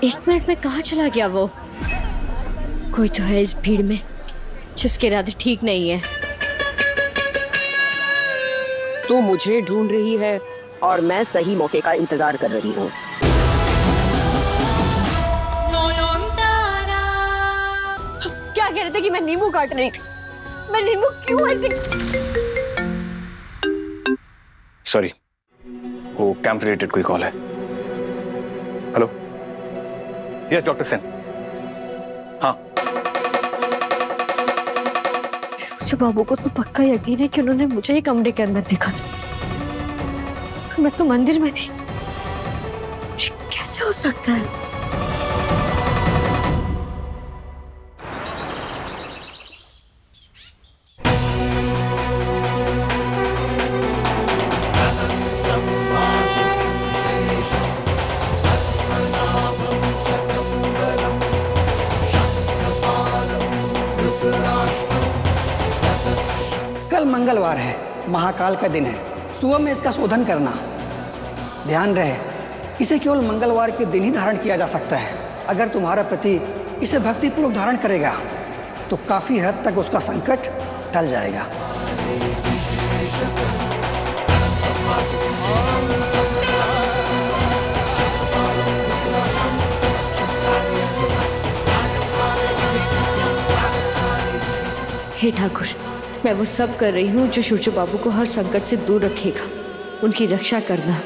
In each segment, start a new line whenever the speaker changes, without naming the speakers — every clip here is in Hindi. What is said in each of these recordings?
1 मिनट में कहाँ चला गया वो? कोई तो है इस भीड़ में जिसके इरादे ठीक नहीं है।
तू मुझे ढूंढ रही है और मैं सही मौके का इंतजार कर रही हूँ।
क्या कह रहे थे कि मैं नींबू काट रही थी? मैं नींबू क्यों ऐसे?
सॉरी, वो कैंप रिलेटेड कोई कॉल है। Hello, yes doctor Sen. हाँ,
सूर्य बाबू को तो पक्का यकीन है कि उन्होंने मुझे ही कमरे के अंदर देखा था। मैं तो मंदिर में थी। कैसे हो सकता है?
कल मंगलवार है, महाकाल का दिन है। सुबह में इसका शोधन करना। ध्यान रहे, इसे केवल मंगलवार के दिन ही धारण किया जा सकता है। अगर तुम्हारा पति इसे भक्तिपूर्वक धारण करेगा तो काफी हद तक उसका संकट टल जाएगा।
हे ठाकुर, मैं वो सब कर रही हूँ जो सूर्य बाबू को हर संकट से दूर रखेगा। उनकी रक्षा करना।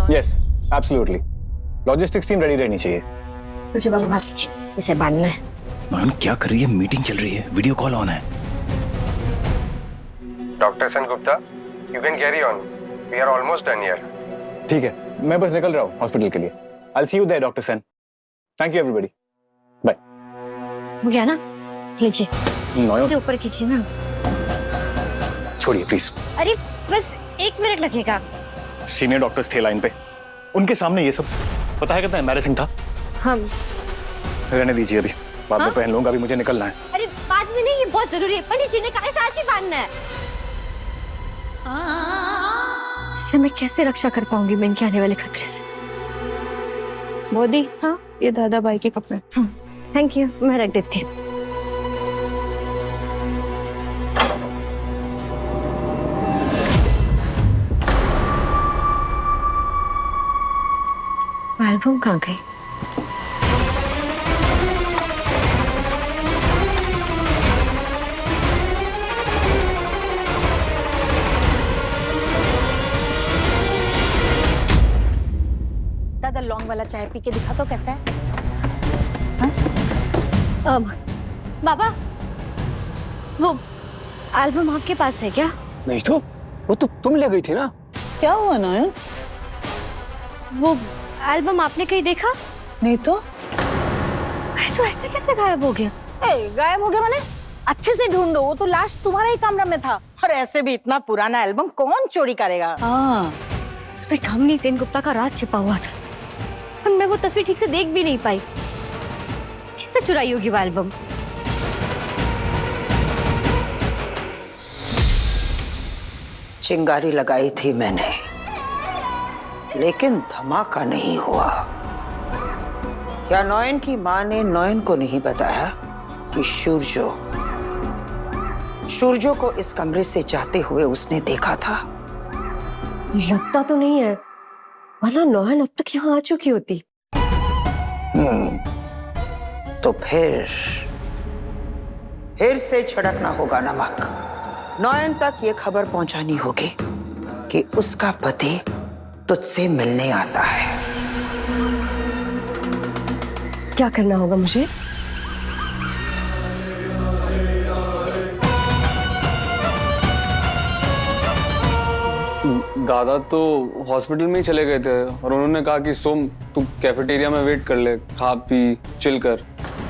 Yes absolutely. Logistics team ready रहनी चाहिए।
सूर्य बाबू बात कीजिए, इसे बांधना है।
मैम क्या कर रही है? मीटिंग चल रही है, वीडियो कॉल ऑन है।
Doctor Sengupta, you can carry on, we are almost done here.
ठीक है, मैं बस निकल रहा हूँ हॉस्पिटल के लिए। I will see you there doctor Sen. Thank you everybody, bye.
हो गया ना? लीजिए,
नॉयन
इसे ऊपर खींचिए ना।
छोड़िए प्लीज।
अरे बस 1 मिनट लगेगा।
सीनियर डॉक्टर्स थे लाइन पे, उनके सामने ये सब पता है कितना एम्बैरेसिंग था।
हम
रहने दीजिए, अभी बाद में पहन लूंगा, अभी मुझे निकलना है।
अरे बाद में नहीं, ये बहुत जरूरी है। पंडित जी ने कहा है आज ही बांधना है। इसे मैं कैसे रक्षा कर पाऊंगी मैं इनके आने वाले खतरे से?
मोदी,
हाँ
ये दादा भाई के कपड़े।
थैंक यू, मैं रख देती हूँ। एल्बम कहाँ गई?
दादा लौंग वाला चाय पी के दिखा तो कैसा है?
बाबा, वो एल्बम आपके पास है क्या?
नहीं तो वो तो तुम ले गई थी ना।
क्या हुआ नयन?
वो एल्बम आपने कहीं देखा?
नहीं तो।
अरे तो ऐसे कैसे गायब हो गया?
गायब हो गया मैंने? अच्छे से ढूंढो, वो तो लास्ट तुम्हारे ही कमरे में था। और ऐसे भी इतना पुराना एल्बम कौन चोरी करेगा? हाँ,
उसमें कामिनी सेन गुप्ता का राज छिपा हुआ था और मैं वो तस्वीर ठीक से देख भी नहीं पाई। किससे चुराई होगी वो एल्बम?
चिंगारी लगाई थी मैंने, लेकिन धमाका नहीं हुआ। क्या नॉयन की मां ने नॉयन को नहीं बताया कि सूरजो को इस कमरे से जाते हुए उसने देखा था?
लगता तो नहीं है, वरना नौहन अब तक यहाँ आ चुकी होती।
तो फिर से छिड़कना होगा नमक। नॉयन तक ये खबर पहुंचानी होगी कि उसका पति तुझसे मिलने आता है।
क्या करना होगा मुझे?
दादा तो हॉस्पिटल में ही चले गए थे और उन्होंने कहा कि सोम तू कैफेटेरिया में वेट कर ले, खा पी चिल कर।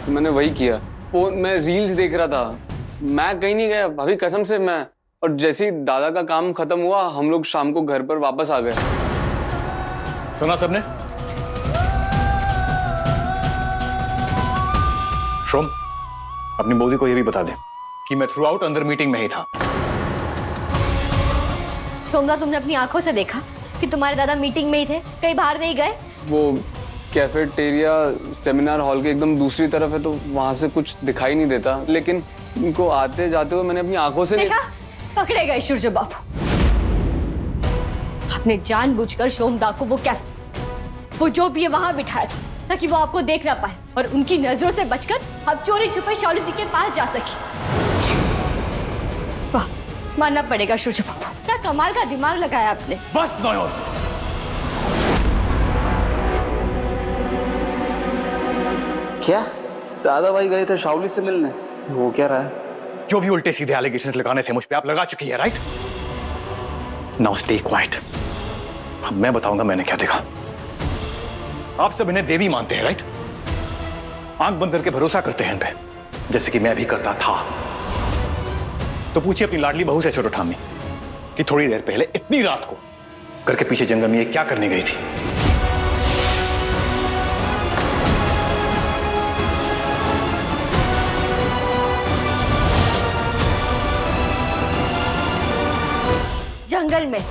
तो मैंने वही किया। फोन में रील्स देख रहा था, मैं कहीं नहीं गया भाभी कसम से। मैं और जैसे ही दादा का काम खत्म हुआ हम लोग शाम को घर पर वापस आ गए।
सुना सबने? सोम, अपनी बोली को ये भी बता दे कि मैं थ्रू आउट अंदर मीटिंग में ही था।
सोमदा, तुमने अपनी आंखों से देखा कि तुम्हारे दादा मीटिंग में ही थे, कहीं बाहर नहीं गए?
वो कैफेटेरिया सेमिनार हॉल के एकदम दूसरी तरफ है, तो वहां से कुछ दिखाई नहीं देता, लेकिन इनको आते जाते हुए मैंने अपनी आंखों से
देखा, पकड़े गए सूर्य बाबू। आपने जानबूझकर शोमदा को वो जो भी है वहां बिठाया था ताकि वो आपको देख ना पाए और उनकी नजरों से बचकर आप चोरी छुपे शालू दी के पास जा सके। वाह, मानना पड़ेगा सूर्य बाबू, क्या कमाल का दिमाग लगाया आपने।
बस नयन,
क्या दादा भाई गए थे शाओली से मिलने, वो क्या रहा है?
जो भी उल्टे सीधे एलिगेशंस लगाने थे मुझ पे आप लगा चुकी है, राइट? Now stay quiet. अब मैं बताऊंगा मैंने क्या देखा। आप सब इन्हें देवी मानते हैं, राइट? आंख बंद करके भरोसा करते हैं इन पे, जैसे कि मैं भी करता था। तो पूछिए अपनी लाडली बहू से छोटो ठामी कि थोड़ी देर पहले इतनी रात को घर के पीछे जंगल में ये क्या करने गई थी।
जंगल में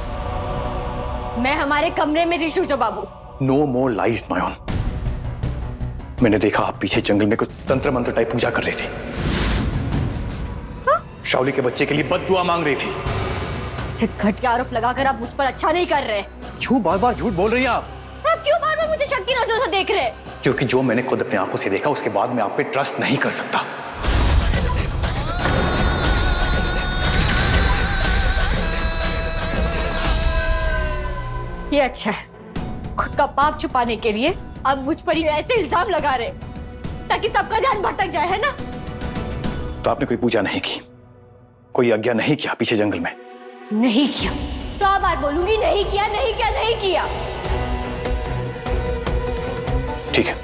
मैं हमारे कमरे में ऋषु जो बाबू।
नो मोर लाइज नयन। मैंने देखा आप पीछे जंगल में कुछ तंत्र मंत्र टाइप पूजा कर रही थी। शाओली के बच्चे के लिए बद्दुआ मांग रही थी।
सिर्फ घटिया आरोप लगाकर आप मुझ पर अच्छा नहीं कर रहे।
क्यों बार बार झूठ बोल रही हैं आप?
आप क्यों बार बार मुझे शक की नजरों से देख रहे?
क्योंकि जो मैंने खुद अपनी आंखों से देखा उसके बाद मैं आप पे ट्रस्ट नहीं कर सकता।
ये अच्छा है, खुद का पाप छुपाने के लिए आप मुझ पर ये ऐसे इल्जाम लगा रहे ताकि सबका ध्यान भटक जाए, है ना?
तो आपने कोई पूजा नहीं की, कोई यज्ञ नहीं किया पीछे जंगल में?
नहीं किया। 100 बार बोलूंगी, नहीं किया, नहीं किया, नहीं किया।
ठीक है,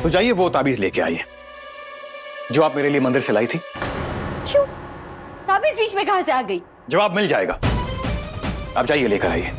तो जाइए वो ताबीज लेके आइए जो आप मेरे लिए मंदिर से लाई थी।
क्यों? ताबीज बीच में कहां से आ गई?
जवाब मिल जाएगा, आप जाइए लेकर आइए।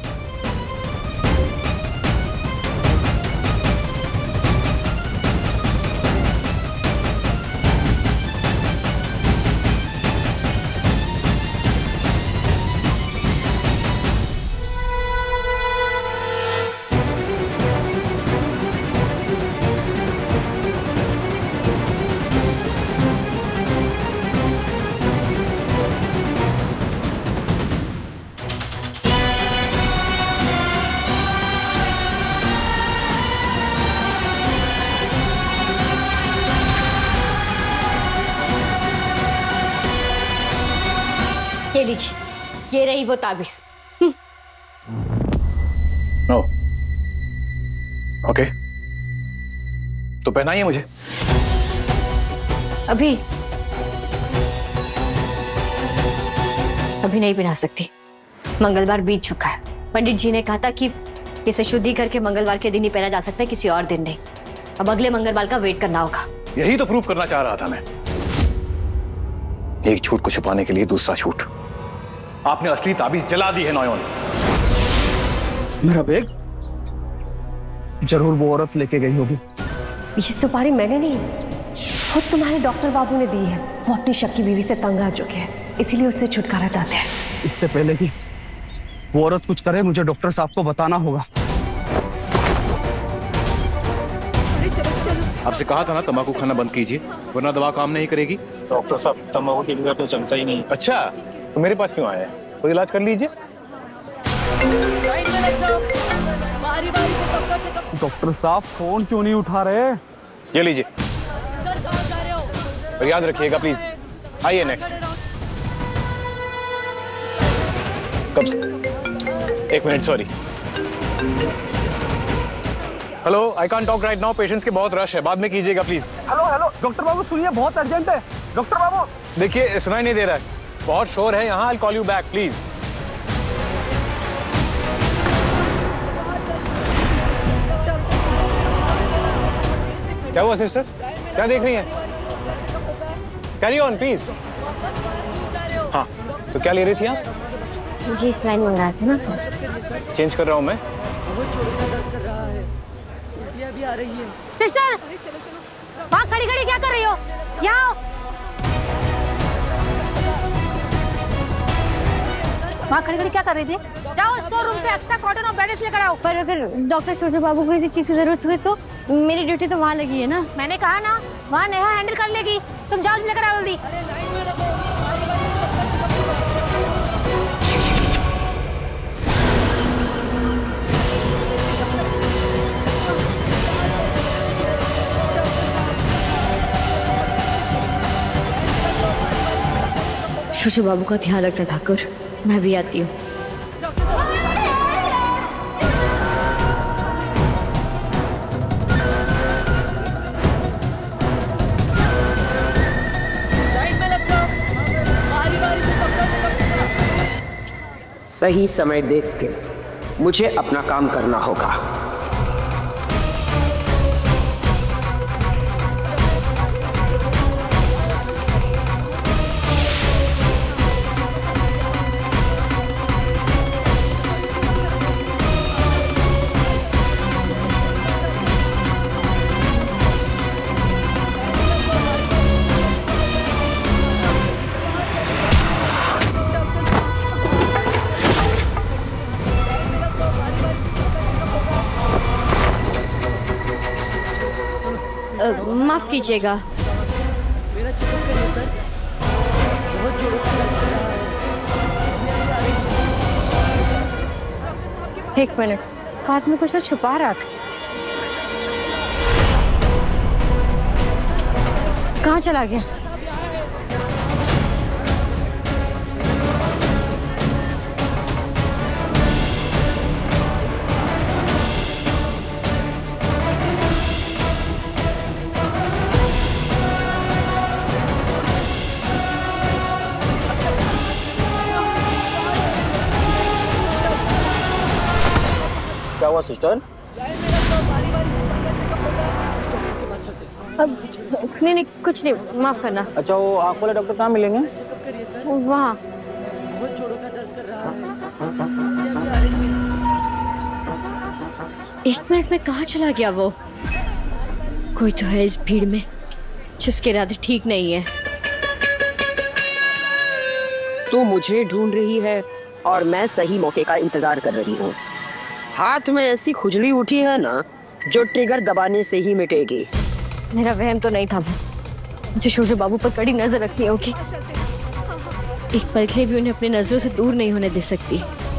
ये लीजिए, ये रही वो ताबीज।
ओके, तो पहनाइए मुझे।
अभी नहीं पहना सकती, मंगलवार बीत चुका है। पंडित जी ने कहा था कि इसे शुद्धि करके मंगलवार के दिन ही पहना जा सकता है, किसी और दिन नहीं। अब अगले मंगलवार का वेट करना होगा।
यही तो प्रूव करना चाह रहा था मैं। एक झूठ को छुपाने के लिए दूसरा झूठ। आपने असली ताबीज जला दी है नयन।
मेरा बैग जरूर वो औरत लेके गई होगी।
ये सुपारी मैंने नहीं, खुद तुम्हारे डॉक्टर बाबू ने दी है। वो अपनी शक की बीवी से तंग आ चुके हैं, इसीलिए उससे छुटकारा चाहते हैं।
इससे पहले कि वो औरत कुछ करे, मुझे डॉक्टर साहब को बताना होगा।
आपसे कहा था ना तंबाकू खाना बंद कीजिए, वरना दवा काम नहीं करेगी।
डॉक्टर साहब, तंबाकू के बगैर तो चलता ही नहीं।
अच्छा, तो मेरे पास क्यों आए हैं? कोई इलाज कर लीजिए।
डॉक्टर साहब फोन क्यों नहीं उठा रहे?
ये लीजिए, और याद रखिएगा प्लीज। आइए नेक्स्ट। कब से? 1 minute, sorry. Hello, I can't talk right now, patients के बहुत रश है, बाद में कीजिएगा प्लीज।
हेलो डॉक्टर बाबू सुनिए, बहुत अर्जेंट है। डॉक्टर बाबू
देखिए, सुनाई नहीं दे रहा है, बहुत शोर है यहाँ। I call you back please. क्या हुआ सिस्टर, क्या देख रही हैं? Carry on please. हाँ, तो क्या ले रही थी आप?
ये स्लाइन मंगा थे ना,
चेंज कर रहा हूँ मैं।
सिस्टर, वहाँ खड़ी खड़ी क्या कर रही हो? यहाँ आओ।
वहाँ खड़ी खड़ी क्या कर रही थी? जाओ स्टोर रूम से एक्स्ट्रा कॉटन और बैंडेज लेकर आओ।
पर अगर डॉक्टर सूर्य बाबू को किसी चीज की जरूरत हुई तो मेरी ड्यूटी तो वहाँ लगी है ना।
मैंने कहा ना, वहाँ नेहा हैंडल कर लेगी। तुम जाओ लेकर आओ जल्दी।
शशु बाबू का ध्यान रखना ठाकुर, मैं भी आती हूँ।
सही समय देख के मुझे अपना काम करना होगा।
माफ कीजिएगा।
एक मिनट, हाथ में कुछ तो छुपा रहा था। कहाँ चला गया?
क्या हुआ सिस्टर?
अब नहीं, कुछ नहीं, माफ करना।
अच्छा, वो आँख वाले डॉक्टर कहाँ मिलेंगे?
वहाँ।
एक मिनट में कहाँ चला गया वो? कोई तो है इस भीड़ में जिसके इरादे ठीक नहीं है।
तू मुझे ढूंढ रही है और मैं सही मौके का इंतजार कर रही हूँ। हाथ में ऐसी खुजली उठी है ना जो ट्रिगर दबाने से ही मिटेगी।
मेरा वहम तो नहीं था वो। मुझे सूर्य बाबू पर कड़ी नजर रखनी होगी। एक पल के लिए भी उन्हें अपनी नजरों से दूर नहीं होने दे सकती।